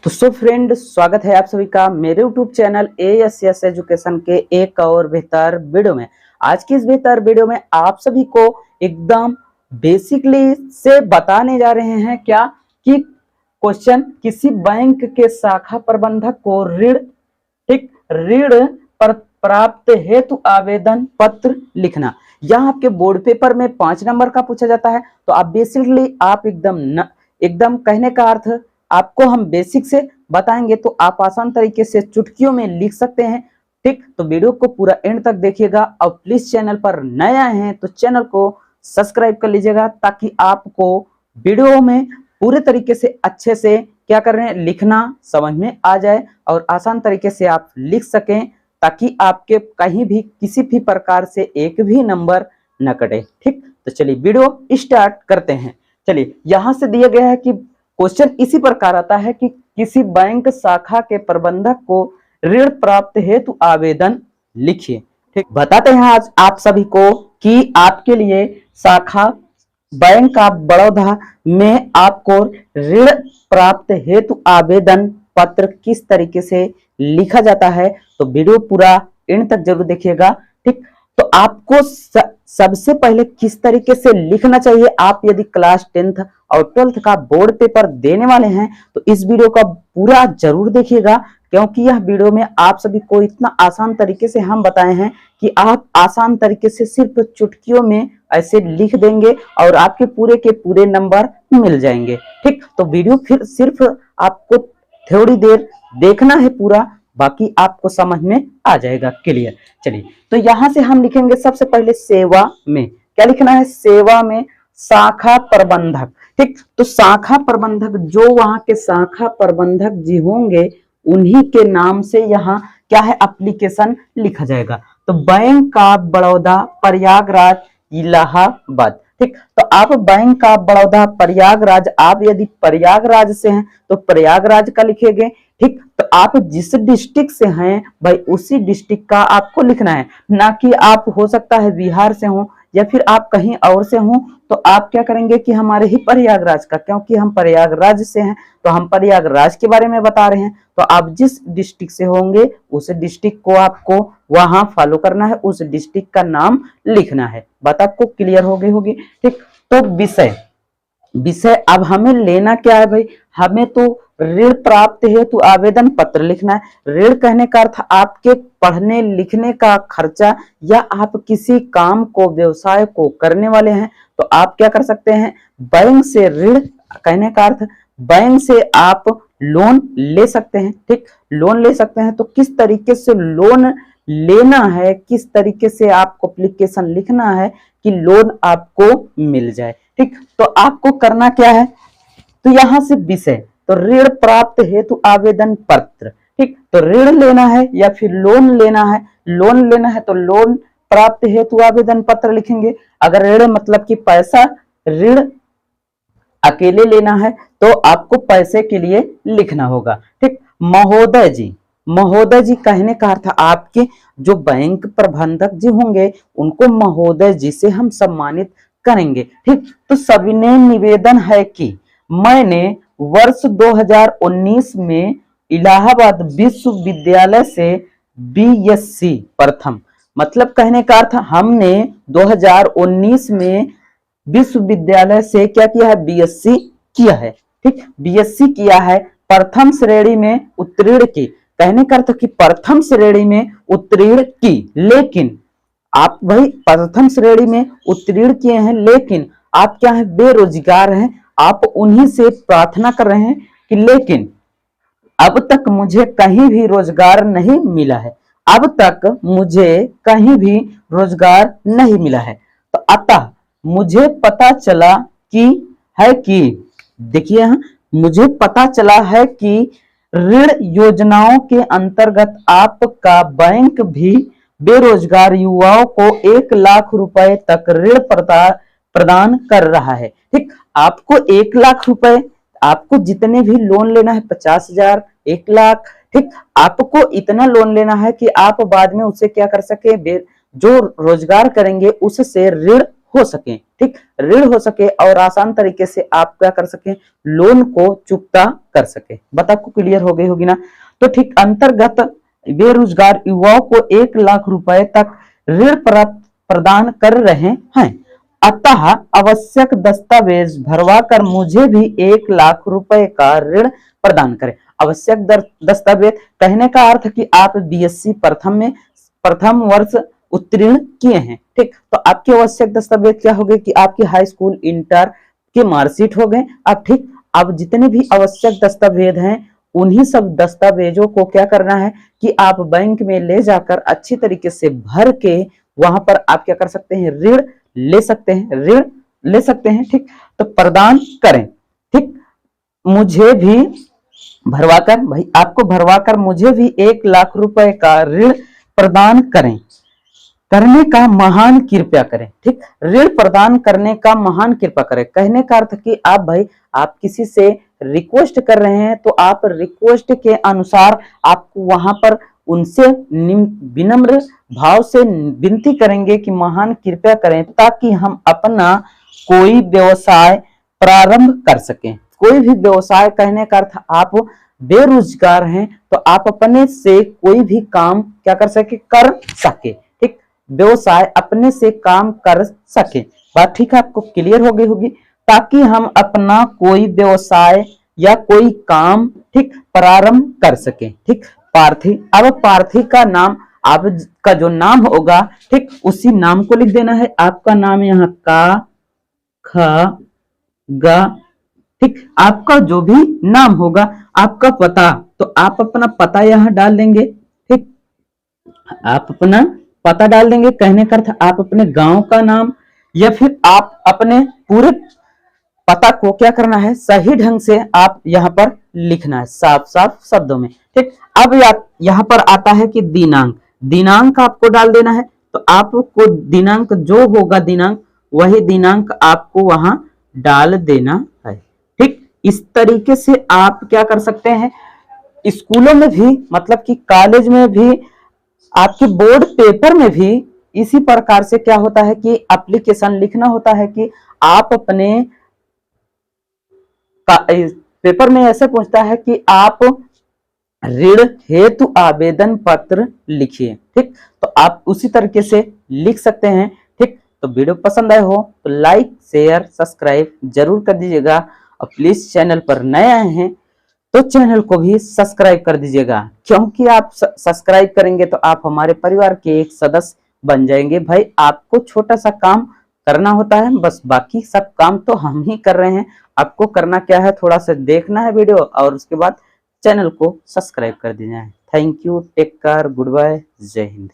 तो so friend, स्वागत है आप सभी का मेरे YouTube चैनल ASS एजुकेशन के एक और बेहतर वीडियो में। आज की इस बेहतर वीडियो में आप सभी को एकदम बेसिकली से बताने जा रहे हैं क्या कि क्वेश्चन किसी बैंक के शाखा प्रबंधक को ऋण पर प्राप्त हेतु आवेदन पत्र लिखना। यह आपके बोर्ड पेपर में 5 नंबर का पूछा जाता है। तो आप बेसिकली आप एकदम कहने का अर्थ आपको हम बेसिक से बताएंगे तो आप आसान तरीके से चुटकियों में लिख सकते हैं। ठीक, तो वीडियो को पूरा एंड तक देखिएगा और प्लीज चैनल पर नए आए हैं तो चैनल को सब्सक्राइब कर लीजिएगा ताकि आपको वीडियो में पूरे तरीके से अच्छे से क्या कर रहे हैं लिखना समझ में आ जाए और आसान तरीके से आप लिख सकें ताकि आपके कहीं भी किसी भी प्रकार से एक भी नंबर न कटे। ठीक, तो चलिए वीडियो स्टार्ट करते हैं। चलिए, यहां से दिया गया है कि क्वेश्चन इसी प्रकार आता है कि किसी बैंक शाखा के प्रबंधक को ऋण प्राप्त हेतु आवेदन लिखिए। ठीक, बताते हैं आज आप सभी को कि आपके लिए शाखा बैंक ऑफ बड़ौदा में आपको ऋण प्राप्त हेतु आवेदन पत्र किस तरीके से लिखा जाता है। तो वीडियो पूरा एंड तक जरूर देखिएगा। ठीक, तो आपको सबसे पहले किस तरीके से लिखना चाहिए, आप यदि क्लास 10th और 12th का बोर्ड पेपर देने वाले हैं तो इस वीडियो का पूरा जरूर देखिएगा, क्योंकि यह वीडियो में आप सभी को इतना आसान तरीके से हम बताए हैं कि आप आसान तरीके से सिर्फ चुटकियों में ऐसे लिख देंगे और आपके पूरे के पूरे नंबर मिल जाएंगे। ठीक, तो वीडियो फिर सिर्फ आपको थोड़ी देर देखना है पूरा, बाकी आपको समझ में आ जाएगा क्लियर। चलिए, तो यहां से हम लिखेंगे सबसे पहले सेवा में। क्या लिखना है? सेवा में शाखा प्रबंधक। ठीक, तो शाखा प्रबंधक जो वहां के शाखा प्रबंधक जी होंगे उन्हीं के नाम से यहाँ क्या है एप्लीकेशन लिखा जाएगा। तो बैंक ऑफ बड़ौदा प्रयागराज इलाहाबाद। ठीक, तो आप बैंक ऑफ बड़ौदा प्रयागराज, आप यदि प्रयागराज से हैं तो प्रयागराज का लिखेंगे। ठीक, तो आप जिस डिस्ट्रिक्ट से हैं भाई उसी डिस्ट्रिक्ट का आपको लिखना है, ना कि आप हो सकता है बिहार से हो या फिर आप कहीं और से हो तो आप क्या करेंगे कि हमारे ही प्रयागराज का, क्योंकि हम प्रयागराज से हैं तो हम प्रयागराज के बारे में बता रहे हैं। तो आप जिस डिस्ट्रिक्ट से होंगे उस डिस्ट्रिक्ट को आपको वहां फॉलो करना है, उस डिस्ट्रिक्ट का नाम लिखना है। बात आपको क्लियर हो गई होगी। ठीक, तो विषय अब हमें लेना क्या है भाई, हमें तो ऋण प्राप्त हेतु आवेदन पत्र लिखना है। ऋण कहने का अर्थ आपके पढ़ने लिखने का खर्चा, या आप किसी काम को व्यवसाय को करने वाले हैं तो आप क्या कर सकते हैं, बैंक से ऋण कहने का अर्थ बैंक से आप लोन ले सकते हैं। ठीक, लोन ले सकते हैं तो किस तरीके से लोन लेना है, किस तरीके से आपको एप्लीकेशन लिखना है कि लोन आपको मिल जाए। ठीक, तो आपको करना क्या है, तो यहां से विषय तो ऋण प्राप्त हेतु आवेदन पत्र। ठीक, तो ऋण लेना है या फिर लोन लेना है, लोन लेना है तो लोन प्राप्त हेतु आवेदन पत्र लिखेंगे। अगर ऋण मतलब कि पैसा, ऋण अकेले लेना है तो आपको पैसे के लिए लिखना होगा। ठीक, महोदय जी कहने का अर्थ आपके जो बैंक प्रबंधक जी होंगे उनको महोदय जी से हम सम्मानित करेंगे। ठीक, तो सविनय निवेदन है कि मैंने वर्ष 2019 में इलाहाबाद विश्वविद्यालय से बीएससी प्रथम, मतलब कहने का अर्थ हमने 2019 में विश्वविद्यालय से क्या किया है, बीएससी किया है। ठीक, बीएससी किया है, प्रथम श्रेणी में उत्तीर्ण की, कहने का अर्थ कि प्रथम श्रेणी में उत्तीर्ण की। लेकिन आप भाई प्रथम श्रेणी में उत्तीर्ण किए हैं लेकिन आप क्या है, बेरोजगार हैं। आप उन्हीं से प्रार्थना कर रहे हैं कि लेकिन अब तक मुझे कहीं भी रोजगार नहीं मिला है, अब तक मुझे कहीं भी रोजगार नहीं मिला है। तो अतः मुझे पता चला कि देखिए मुझे पता चला है कि ऋण योजनाओं के अंतर्गत आपका बैंक भी बेरोजगार युवाओं को 1 लाख रुपए तक ऋण प्रदान कर रहा है। ठीक, आपको 1 लाख रुपए, आपको जितने भी लोन लेना है 50,000, 1 लाख, ठीक, आपको इतना लोन लेना है कि आप बाद में उसे क्या कर सके, जो रोजगार करेंगे उससे ऋण हो सके, ठीक, ऋण हो सके और आसान तरीके से आप क्या कर सके, लोन को चुकता कर सके। बात आपको क्लियर हो गई होगी ना। तो ठीक, अंतर्गत बेरोजगार युवाओं को 1 लाख रुपए तक ऋण प्रदान कर रहे हैं। अतः आवश्यक दस्तावेज भरवा कर मुझे भी 1 लाख रुपए का ऋण प्रदान करें। आवश्यक दस्तावेज कहने का अर्थ कि आप बीएससी प्रथम वर्ष उत्तीर्ण किए हैं, ठीक, तो आपके आवश्यक दस्तावेज क्या हो गए कि आपकी हाई स्कूल इंटर के मार्कशीट हो गए। अब ठीक, अब जितने भी आवश्यक दस्तावेज हैं उन्हीं सब दस्तावेजों को क्या करना है कि आप बैंक में ले जाकर अच्छी तरीके से भर के वहां पर आप क्या कर सकते हैं, ऋण ले सकते हैं, ऋण ले सकते हैं, ठीक, तो प्रदान करें, ठीक, मुझे भी भरवाकर, भाई आपको भरवाकर मुझे भी 1 लाख रुपए का ऋण प्रदान करने का महान कृपया करें, ठीक, ऋण प्रदान करने का महान कृपया करें। कहने का अर्थ कि आप भाई आप किसी से रिक्वेस्ट कर रहे हैं तो आप रिक्वेस्ट के अनुसार आपको वहां पर उनसे विनम्र भाव से विनती करेंगे कि महान कृपया करें ताकि हम अपना कोई व्यवसाय प्रारंभ कर सकें। कोई भी व्यवसाय, कहने का अर्थ आप बेरोजगार हैं तो आप अपने से कोई भी काम क्या कर सके, ठीक, व्यवसाय अपने से काम कर सके। बात ठीक है, आपको क्लियर हो गई होगी, ताकि हम अपना कोई व्यवसाय या कोई काम, ठीक, प्रारंभ कर सके, ठीक। पार्थी, अब पार्थी का नाम, आपका जो नाम होगा, ठीक, उसी नाम को लिख देना है। आपका नाम यहाँ का, ख, ग, ठीक, आपका जो भी नाम होगा, आपका पता, तो आप अपना पता यहाँ डाल देंगे, ठीक, आप अपना पता डाल देंगे। कहने का अर्थ आप अपने गांव का नाम या फिर आप अपने पूरे पता को क्या करना है, सही ढंग से आप यहाँ पर लिखना है, साफ साफ शब्दों में, ठीक। अब यहाँ पर आता है कि दिनांक आपको डाल देना है, तो आपको दिनांक जो होगा, दिनांक वही दिनांक आपको वहां डाल देना है, ठीक। इस तरीके से आप क्या कर सकते हैं, स्कूलों में भी, मतलब कि कॉलेज में भी, आपके बोर्ड पेपर में भी इसी प्रकार से क्या होता है कि एप्लीकेशन लिखना होता है कि आप अपने पेपर में ऐसे पूछता है कि आप ऋण हेतु आवेदन पत्र लिखिए, ठीक, तो आप उसी तरीके से लिख सकते हैं, ठीक। तो वीडियो पसंद आए हो तो लाइक शेयर सब्सक्राइब जरूर कर दीजिएगा, और प्लीज चैनल पर नए आए हैं तो चैनल को भी सब्सक्राइब कर दीजिएगा, क्योंकि आप सब्सक्राइब करेंगे तो आप हमारे परिवार के एक सदस्य बन जाएंगे। भाई आपको छोटा सा काम करना होता है, बस बाकी सब काम तो हम ही कर रहे हैं। आपको करना क्या है, थोड़ा सा देखना है वीडियो और उसके बाद चैनल को सब्सक्राइब कर दीजिए। Thank you, take care, good bye, जय हिंद।